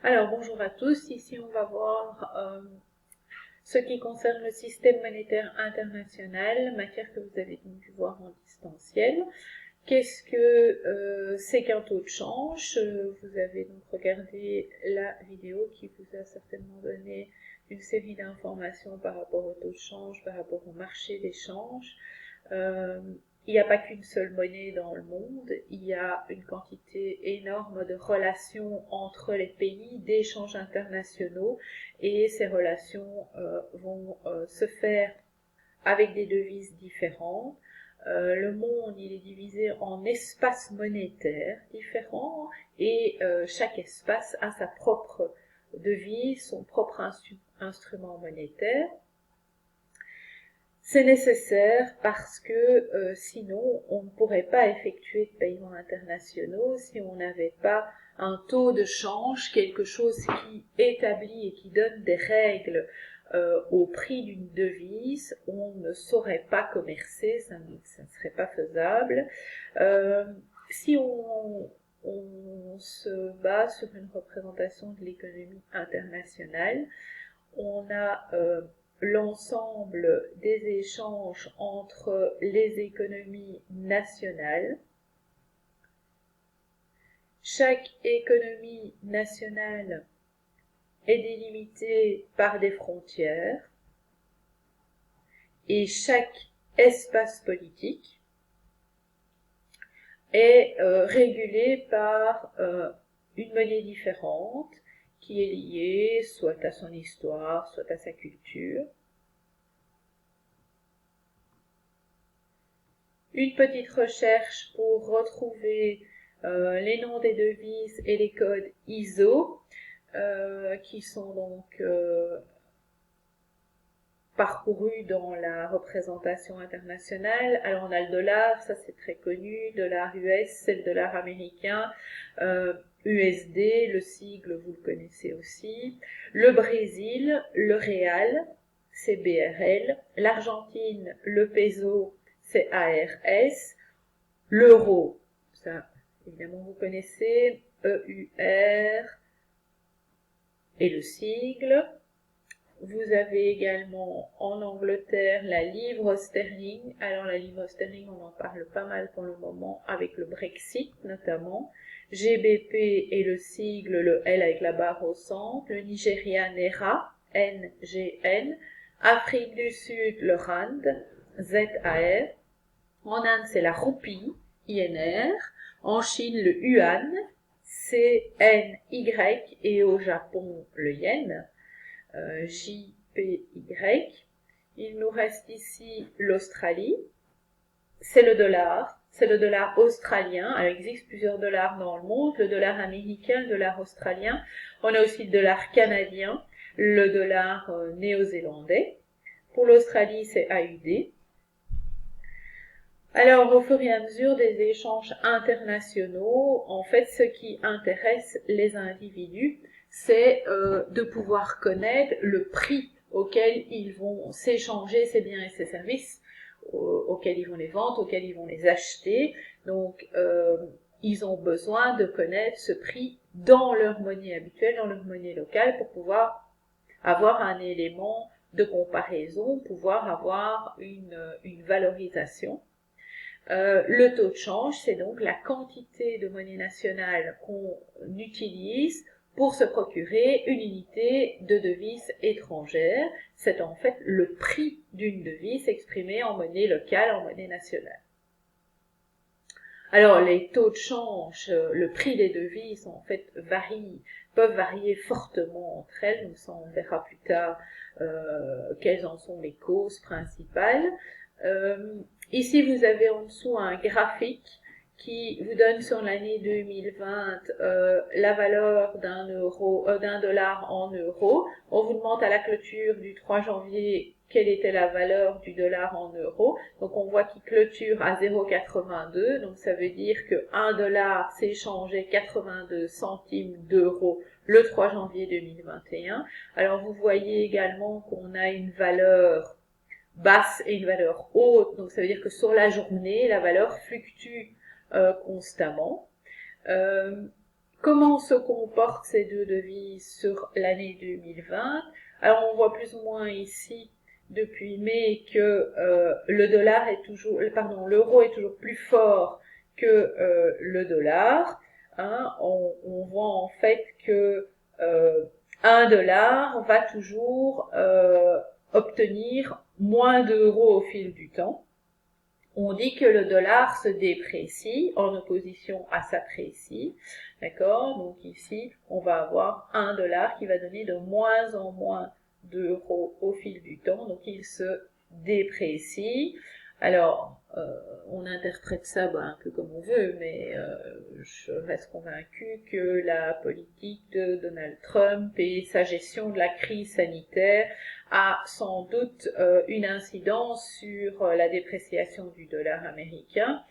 Alors, bonjour à tous. Ici, on va voir ce qui concerne le système monétaire international, matière que vous avez donc dû voir en distanciel. Qu'est-ce que c'est qu'un taux de change? Vous avez donc regardé la vidéo qui vous a certainement donné une série d'informations par rapport au taux de change, par rapport au marché d'échange. Il n'y a pas qu'une seule monnaie dans le monde, il y a une quantité énorme de relations entre les pays, d'échanges internationaux, et ces relations vont se faire avec des devises différentes. Le monde, il est divisé en espaces monétaires différents, et chaque espace a sa propre devise, son propre instrument monétaire. C'est nécessaire parce que sinon on ne pourrait pas effectuer de paiements internationaux si on n'avait pas un taux de change, quelque chose qui établit et qui donne des règles au prix d'une devise. On ne saurait pas commercer, ça ne serait pas faisable. Si on se base sur une représentation de l'économie internationale, on a l'ensemble des échanges entre les économies nationales. Chaque économie nationale est délimitée par des frontières et chaque espace politique est régulé par une monnaie différente qui est liée soit à son histoire, soit à sa culture. Une petite recherche pour retrouver les noms des devises et les codes ISO qui sont donc parcourus dans la représentation internationale. Alors on a le dollar, ça c'est très connu, dollar US, c'est le dollar américain, USD, le sigle vous le connaissez aussi, le Brésil, le Real, c'est BRL, l'Argentine, le peso, c'est ARS, l'euro, ça évidemment vous connaissez, EUR et le sigle. Vous avez également en Angleterre la livre sterling. Alors la livre sterling, on en parle pas mal pour le moment avec le Brexit notamment. GBP et le sigle, le L avec la barre au centre. Le Nigeria Naira, NGN. Afrique du Sud, le Rand, ZAR. En Inde, c'est la roupie, INR. En Chine, le yuan, CNY. Et au Japon, le yen, JPY. Il nous reste ici l'Australie. C'est le dollar australien. Alors, il existe plusieurs dollars dans le monde, le dollar américain, le dollar australien. On a aussi le dollar canadien, le dollar néo-zélandais. Pour l'Australie, c'est AUD. Alors, au fur et à mesure des échanges internationaux, en fait, ce qui intéresse les individus, c'est de pouvoir connaître le prix auquel ils vont s'échanger ces biens et ces services, auxquels ils vont les vendre, auxquels ils vont les acheter. Donc, ils ont besoin de connaître ce prix dans leur monnaie habituelle, dans leur monnaie locale, pour pouvoir avoir un élément de comparaison, pouvoir avoir une valorisation. Le taux de change, c'est donc la quantité de monnaie nationale qu'on utilise pour se procurer une unité de devise étrangère. C'est en fait le prix d'une devise exprimé en monnaie locale, en monnaie nationale. Alors, les taux de change, le prix des devises, en fait, peuvent varier fortement entre elles. Donc ça, on verra plus tard quelles en sont les causes principales. Ici, vous avez en dessous un graphique qui vous donne sur l'année 2020 la valeur d'un dollar en euros. On vous demande à la clôture du 3 janvier quelle était la valeur du dollar en euros. Donc on voit qu'il clôture à 0,82. Donc ça veut dire que 1 dollar s'est échangé 82 centimes d'euros le 3 janvier 2021. Alors vous voyez également qu'on a une valeur basse et une valeur haute, donc ça veut dire que sur la journée, la valeur fluctue constamment. comment se comportent ces deux devises sur l'année 2020? Alors on voit plus ou moins ici depuis mai que l'euro est toujours plus fort que le dollar. Hein. On voit en fait que 1 dollar va toujours obtenir moins d'euros au fil du temps. On dit que le dollar se déprécie en opposition à s'apprécie, d'accord? Donc ici, on va avoir 1 dollar qui va donner de moins en moins d'euros au fil du temps, donc il se déprécie. Alors, on interprète ça un peu comme on veut, mais je reste convaincue que la politique de Donald Trump et sa gestion de la crise sanitaire a sans doute une incidence sur la dépréciation du dollar américain.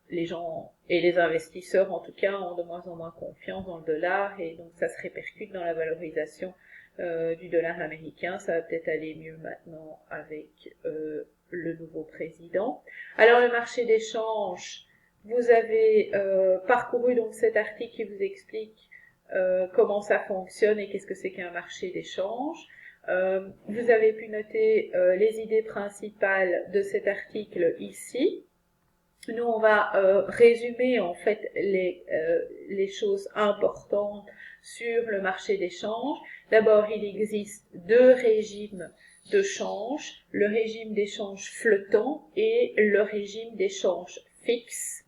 Les gens et les investisseurs en tout cas ont de moins en moins confiance dans le dollar et donc ça se répercute dans la valorisation du dollar américain. Ça va peut-être aller mieux maintenant avec le nouveau président. Alors le marché des changes, vous avez parcouru donc cet article qui vous explique comment ça fonctionne et qu'est-ce que c'est qu'un marché d'échange. Vous avez pu noter les idées principales de cet article ici. Nous, on va résumer en fait les choses importantes sur le marché des changes. D'abord, il existe deux régimes de change, le régime d'échange flottant et le régime d'échange fixe.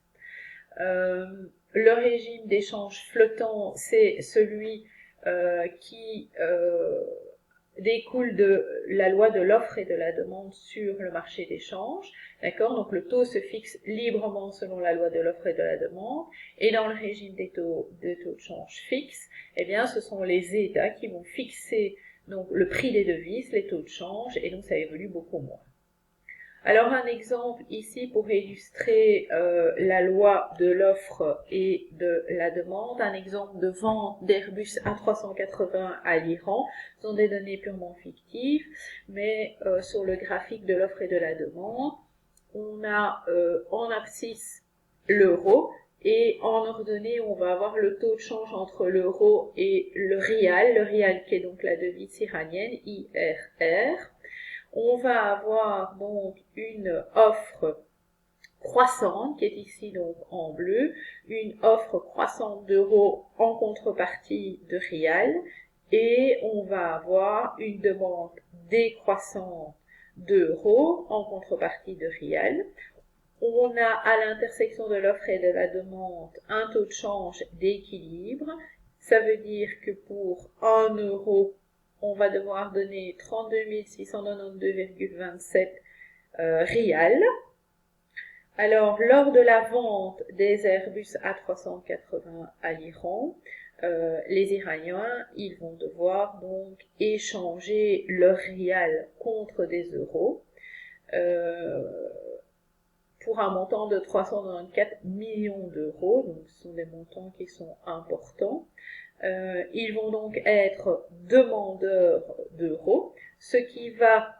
Le régime d'échange flottant, c'est celui qui découle de la loi de l'offre et de la demande sur le marché des changes. D'accord? Donc le taux se fixe librement selon la loi de l'offre et de la demande. Et dans le régime des taux de change fixe, eh bien, ce sont les États qui vont fixer donc le prix des devises, les taux de change, et donc ça évolue beaucoup moins. Alors un exemple ici pour illustrer la loi de l'offre et de la demande, un exemple de vente d'Airbus A380 à l'Iran. Ce sont des données purement fictives, mais sur le graphique de l'offre et de la demande, on a en abscisse l'euro et en ordonnée on va avoir le taux de change entre l'euro et le rial qui est donc la devise iranienne, IRR. On va avoir donc une offre croissante qui est ici donc en bleu, une offre croissante d'euros en contrepartie de rial et on va avoir une demande décroissante d'euros en contrepartie de rial. On a à l'intersection de l'offre et de la demande un taux de change d'équilibre. Ça veut dire que pour 1 euro, on va devoir donner 32 692,27 rial. Alors, lors de la vente des Airbus A380 à l'Iran, les Iraniens, ils vont devoir donc échanger leur rial contre des euros pour un montant de 394 millions d'euros. Donc, ce sont des montants qui sont importants. Ils vont donc être demandeurs d'euros, ce qui va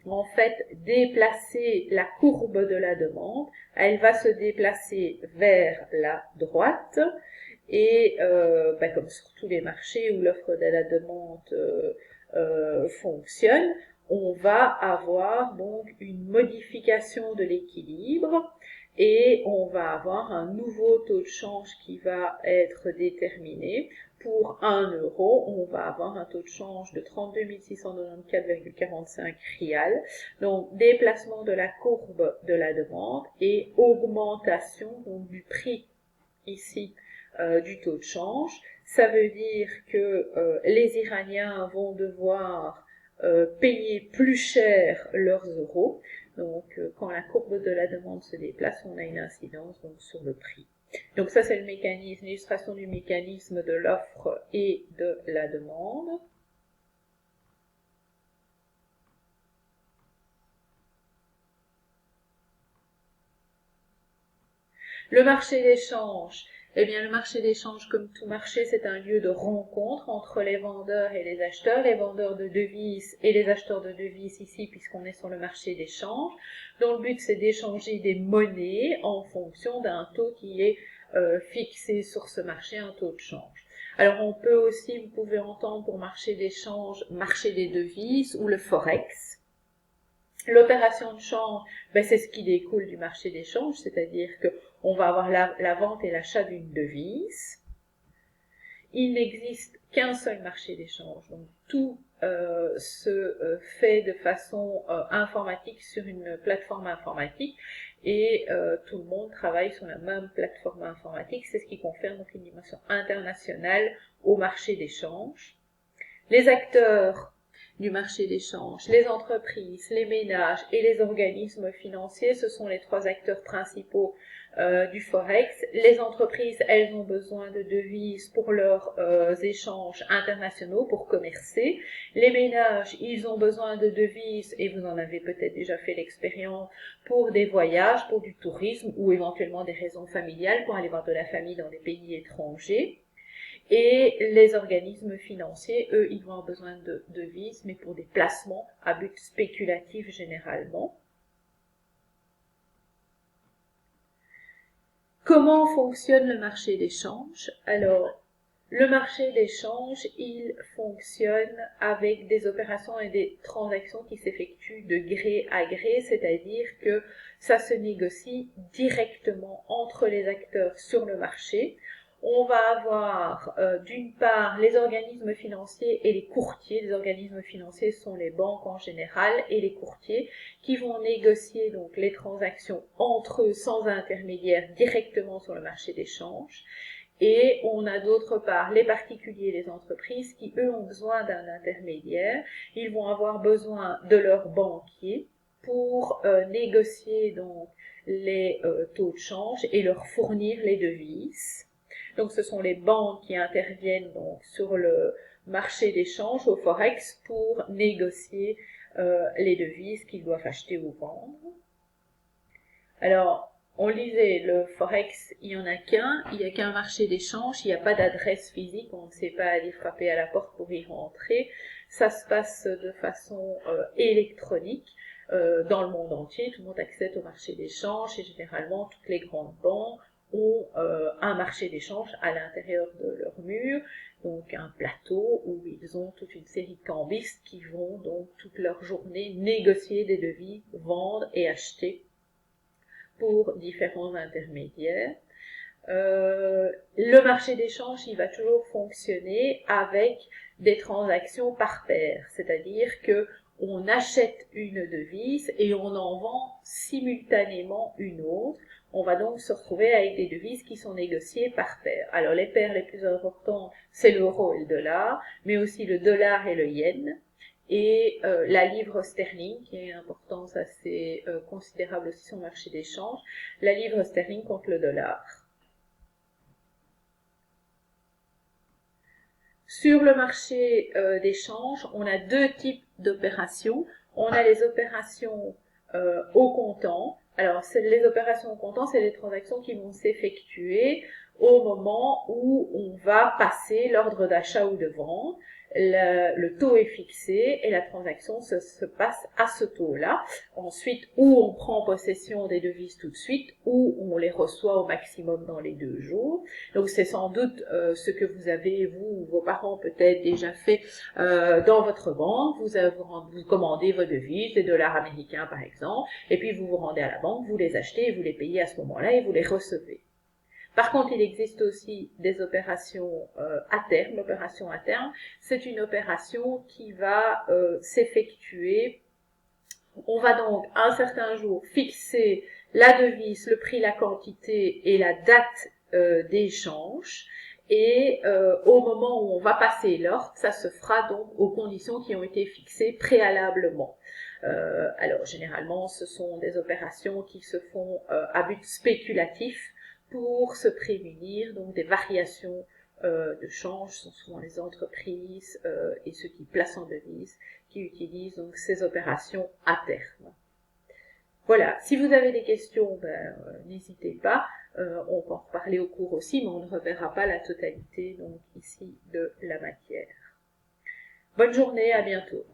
en fait déplacer la courbe de la demande. Elle va se déplacer vers la droite et comme sur tous les marchés où l'offre de la demande fonctionne, on va avoir donc une modification de l'équilibre et on va avoir un nouveau taux de change qui va être déterminé. Pour 1 euro, on va avoir un taux de change de 32 694,45 rial. Donc, déplacement de la courbe de la demande et augmentation donc, du prix ici du taux de change. Ça veut dire que les Iraniens vont devoir payer plus cher leurs euros. Donc, quand la courbe de la demande se déplace, on a une incidence donc, sur le prix. Donc ça, c'est le mécanisme, l'illustration du mécanisme de l'offre et de la demande. Le marché d'échange. Eh bien, le marché d'échange, comme tout marché, c'est un lieu de rencontre entre les vendeurs et les vendeurs de devises et les acheteurs de devises ici, puisqu'on est sur le marché d'échange, dont le but, c'est d'échanger des monnaies en fonction d'un taux qui est fixer sur ce marché un taux de change. Alors on peut aussi, vous pouvez entendre pour marché d'échange, marché des devises ou le forex. L'opération de change, c'est ce qui découle du marché d'échange, c'est-à-dire qu'on va avoir la vente et l'achat d'une devise. Il n'existe qu'un seul marché d'échange, donc tout se fait de façon informatique sur une plateforme informatique et tout le monde travaille sur la même plateforme informatique. C'est ce qui confère donc une dimension internationale au marché d'échange. Les acteurs du marché d'échange, les entreprises, les ménages et les organismes financiers, ce sont les trois acteurs principaux du Forex. Les entreprises, elles ont besoin de devises pour leurs échanges internationaux, pour commercer. Les ménages, ils ont besoin de devises, et vous en avez peut-être déjà fait l'expérience, pour des voyages, pour du tourisme ou éventuellement des raisons familiales, pour aller voir de la famille dans des pays étrangers. Et les organismes financiers, eux, ils vont avoir besoin de devises, mais pour des placements à but spéculatif généralement. Comment fonctionne le marché d'échange? Alors, le marché d'échange, il fonctionne avec des opérations et des transactions qui s'effectuent de gré à gré, c'est-à-dire que ça se négocie directement entre les acteurs sur le marché. On va avoir d'une part les organismes financiers et les courtiers. Les organismes financiers sont les banques en général et les courtiers qui vont négocier donc les transactions entre eux sans intermédiaire directement sur le marché d'échange. Et on a d'autre part les particuliers et les entreprises qui, eux, ont besoin d'un intermédiaire. Ils vont avoir besoin de leur banquier pour négocier donc les taux de change et leur fournir les devises. Donc ce sont les banques qui interviennent donc sur le marché d'échange au Forex pour négocier les devises qu'ils doivent acheter ou vendre. Alors, on le disait, le Forex, il n'y en a qu'un, il n'y a qu'un marché d'échange, il n'y a pas d'adresse physique, on ne sait pas aller frapper à la porte pour y rentrer. Ça se passe de façon électronique dans le monde entier, tout le monde accède au marché d'échange et généralement toutes les grandes banques ont un marché d'échange à l'intérieur de leur mur, donc un plateau où ils ont toute une série de cambistes qui vont donc toute leur journée négocier des devises, vendre et acheter pour différents intermédiaires. Le marché d'échange, il va toujours fonctionner avec des transactions par paire, c'est-à-dire que on achète une devise et on en vend simultanément une autre. On va donc se retrouver avec des devises qui sont négociées par paire. Alors les paires les plus importantes, c'est l'euro et le dollar, mais aussi le dollar et le yen. Et la livre sterling, qui a une importance assez considérable aussi sur le marché d'échange, la livre sterling contre le dollar. Sur le marché d'échange, on a deux types d'opérations. On a les opérations au comptant. Alors, les opérations au comptant, c'est les transactions qui vont s'effectuer au moment où on va passer l'ordre d'achat ou de vente. Le taux est fixé et la transaction se passe à ce taux-là. Ensuite, ou on prend possession des devises tout de suite, ou on les reçoit au maximum dans les 2 jours. Donc c'est sans doute ce que vous avez, vous ou vos parents peut-être déjà fait dans votre banque. Vous commandez vos devises, des dollars américains par exemple, et puis vous vous rendez à la banque, vous les achetez et vous les payez à ce moment-là et vous les recevez. Par contre, il existe aussi des opérations à terme. L'opération à terme, c'est une opération qui va s'effectuer. On va donc un certain jour fixer la devise, le prix, la quantité et la date d'échange. Et au moment où on va passer l'ordre, ça se fera donc aux conditions qui ont été fixées préalablement. Alors généralement, ce sont des opérations qui se font à but spéculatif, pour se prémunir donc des variations de change. Ce sont souvent les entreprises et ceux qui placent en devises qui utilisent donc ces opérations à terme. Voilà, si vous avez des questions, n'hésitez pas, on peut en reparler au cours aussi, mais on ne reverra pas la totalité donc ici de la matière. Bonne journée, à bientôt.